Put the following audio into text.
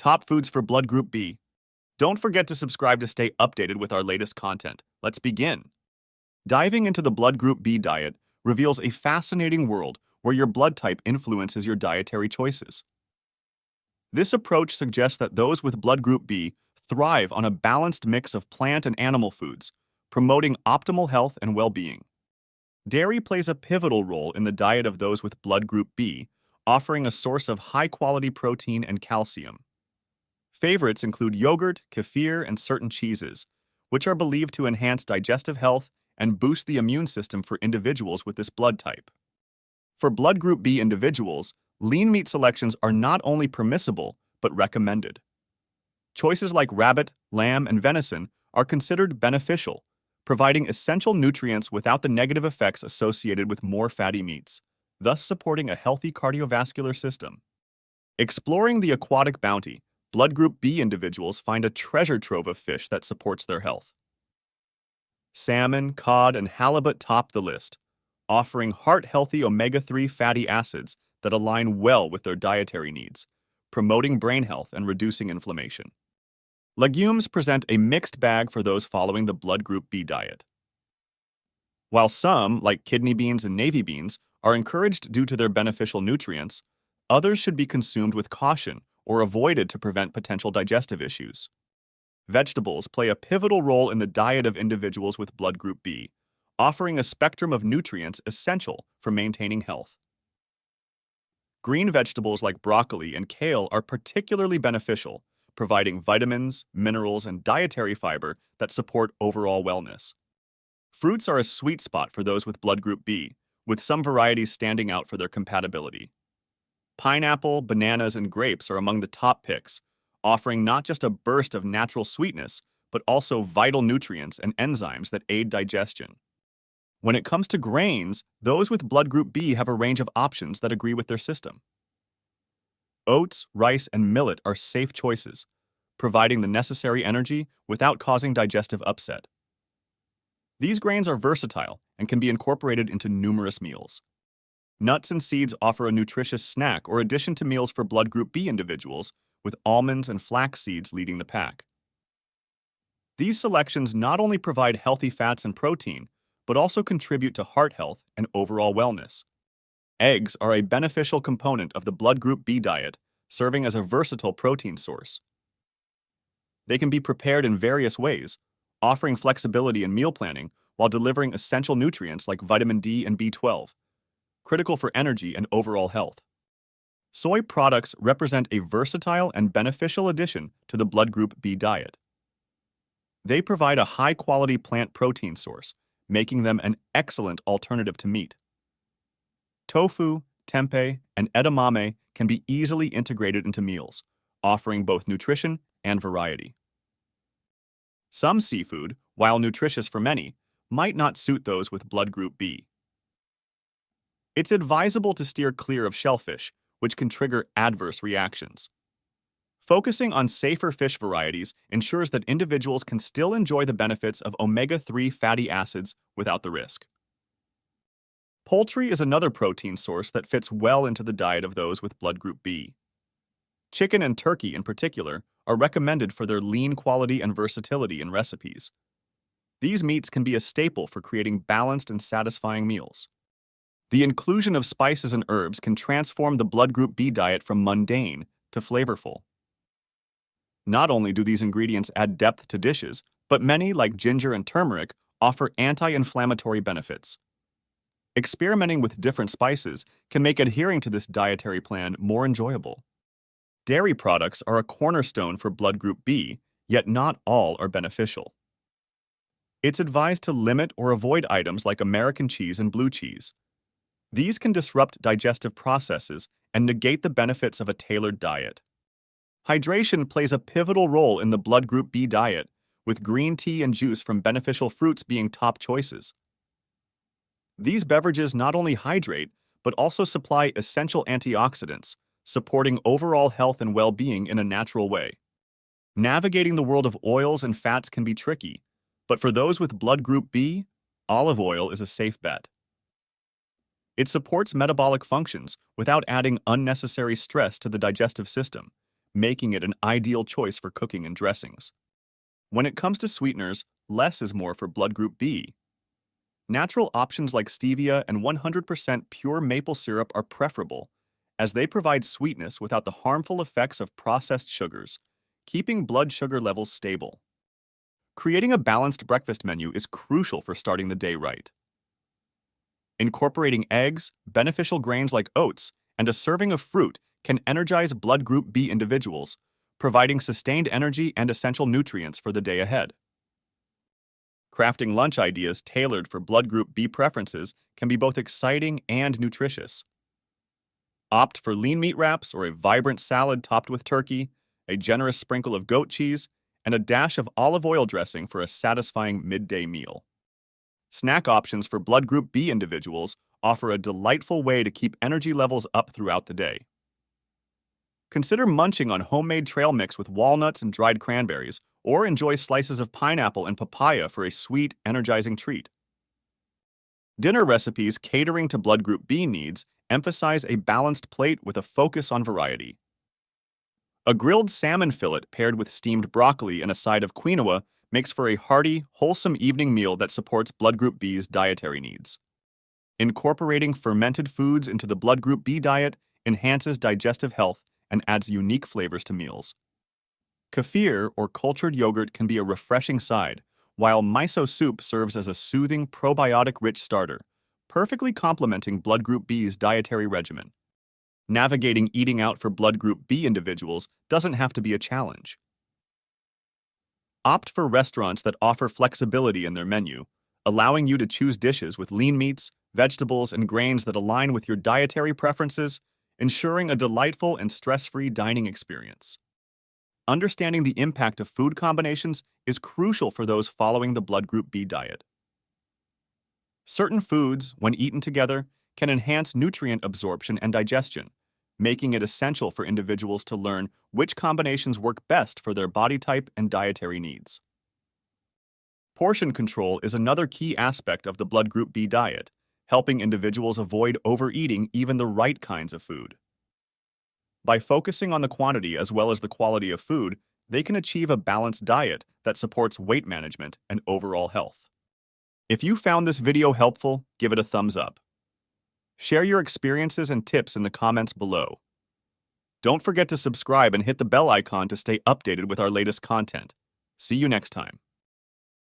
Top foods for blood group B. Don't forget to subscribe to stay updated with our latest content. Let's begin. Diving into the blood group B diet reveals a fascinating world where your blood type influences your dietary choices. This approach suggests that those with blood group B thrive on a balanced mix of plant and animal foods, promoting optimal health and well-being. Dairy plays a pivotal role in the diet of those with blood group B, offering a source of high-quality protein and calcium. Favorites include yogurt, kefir, and certain cheeses, which are believed to enhance digestive health and boost the immune system for individuals with this blood type. For blood group B individuals, lean meat selections are not only permissible, but recommended. Choices like rabbit, lamb, and venison are considered beneficial, providing essential nutrients without the negative effects associated with more fatty meats, thus supporting a healthy cardiovascular system. Exploring the aquatic bounty, blood group B individuals find a treasure trove of fish that supports their health. Salmon, cod, and halibut top the list, offering heart-healthy omega-3 fatty acids that align well with their dietary needs, promoting brain health and reducing inflammation. Legumes present a mixed bag for those following the blood group B diet. While some, like kidney beans and navy beans, are encouraged due to their beneficial nutrients, others should be consumed with caution or avoided to prevent potential digestive issues. Vegetables play a pivotal role in the diet of individuals with blood group B, offering a spectrum of nutrients essential for maintaining health. Green vegetables like broccoli and kale are particularly beneficial, providing vitamins, minerals, and dietary fiber that support overall wellness. Fruits are a sweet spot for those with blood group B, with some varieties standing out for their compatibility. Pineapple, bananas, and grapes are among the top picks, offering not just a burst of natural sweetness, but also vital nutrients and enzymes that aid digestion. When it comes to grains, those with blood group B have a range of options that agree with their system. Oats, rice, and millet are safe choices, providing the necessary energy without causing digestive upset. These grains are versatile and can be incorporated into numerous meals. Nuts and seeds offer a nutritious snack or addition to meals for blood group B individuals, with almonds and flax seeds leading the pack. These selections not only provide healthy fats and protein, but also contribute to heart health and overall wellness. Eggs are a beneficial component of the blood group B diet, serving as a versatile protein source. They can be prepared in various ways, offering flexibility in meal planning while delivering essential nutrients like vitamin D and B12, critical for energy and overall health. Soy products represent a versatile and beneficial addition to the blood group B diet. They provide a high-quality plant protein source, making them an excellent alternative to meat. Tofu, tempeh, and edamame can be easily integrated into meals, offering both nutrition and variety. Some seafood, while nutritious for many, might not suit those with blood group B. It's advisable to steer clear of shellfish, which can trigger adverse reactions. Focusing on safer fish varieties ensures that individuals can still enjoy the benefits of omega-3 fatty acids without the risk. Poultry is another protein source that fits well into the diet of those with blood group B. Chicken and turkey, in particular, are recommended for their lean quality and versatility in recipes. These meats can be a staple for creating balanced and satisfying meals. The inclusion of spices and herbs can transform the blood group B diet from mundane to flavorful. Not only do these ingredients add depth to dishes, but many, like ginger and turmeric, offer anti-inflammatory benefits. Experimenting with different spices can make adhering to this dietary plan more enjoyable. Dairy products are a cornerstone for blood group B, yet not all are beneficial. It's advised to limit or avoid items like American cheese and blue cheese. These can disrupt digestive processes and negate the benefits of a tailored diet. Hydration plays a pivotal role in the blood group B diet, with green tea and juice from beneficial fruits being top choices. These beverages not only hydrate, but also supply essential antioxidants, supporting overall health and well-being in a natural way. Navigating the world of oils and fats can be tricky, but for those with blood group B, olive oil is a safe bet. It supports metabolic functions without adding unnecessary stress to the digestive system, making it an ideal choice for cooking and dressings. When it comes to sweeteners, less is more for blood group B. Natural options like stevia and 100% pure maple syrup are preferable, as they provide sweetness without the harmful effects of processed sugars, keeping blood sugar levels stable. Creating a balanced breakfast menu is crucial for starting the day right. Incorporating eggs, beneficial grains like oats, and a serving of fruit can energize blood group B individuals, providing sustained energy and essential nutrients for the day ahead. Crafting lunch ideas tailored for blood group B preferences can be both exciting and nutritious. Opt for lean meat wraps or a vibrant salad topped with turkey, a generous sprinkle of goat cheese, and a dash of olive oil dressing for a satisfying midday meal. Snack options for blood group B individuals offer a delightful way to keep energy levels up throughout the day. Consider munching on homemade trail mix with walnuts and dried cranberries, or enjoy slices of pineapple and papaya for a sweet, energizing treat. Dinner recipes catering to blood group B needs emphasize a balanced plate with a focus on variety. A grilled salmon fillet paired with steamed broccoli and a side of quinoa makes for a hearty, wholesome evening meal that supports blood group B's dietary needs. Incorporating fermented foods into the blood group B diet enhances digestive health and adds unique flavors to meals. Kefir or cultured yogurt can be a refreshing side, while miso soup serves as a soothing, probiotic-rich starter, perfectly complementing blood group B's dietary regimen. Navigating eating out for blood group B individuals doesn't have to be a challenge. Opt for restaurants that offer flexibility in their menu, allowing you to choose dishes with lean meats, vegetables, and grains that align with your dietary preferences, ensuring a delightful and stress-free dining experience. Understanding the impact of food combinations is crucial for those following the blood group B diet. Certain foods, when eaten together, can enhance nutrient absorption and digestion, making it essential for individuals to learn which combinations work best for their body type and dietary needs. Portion control is another key aspect of the blood group B diet, helping individuals avoid overeating even the right kinds of food. By focusing on the quantity as well as the quality of food, they can achieve a balanced diet that supports weight management and overall health. If you found this video helpful, give it a thumbs up. Share your experiences and tips in the comments below. Don't forget to subscribe and hit the bell icon to stay updated with our latest content. See you next time.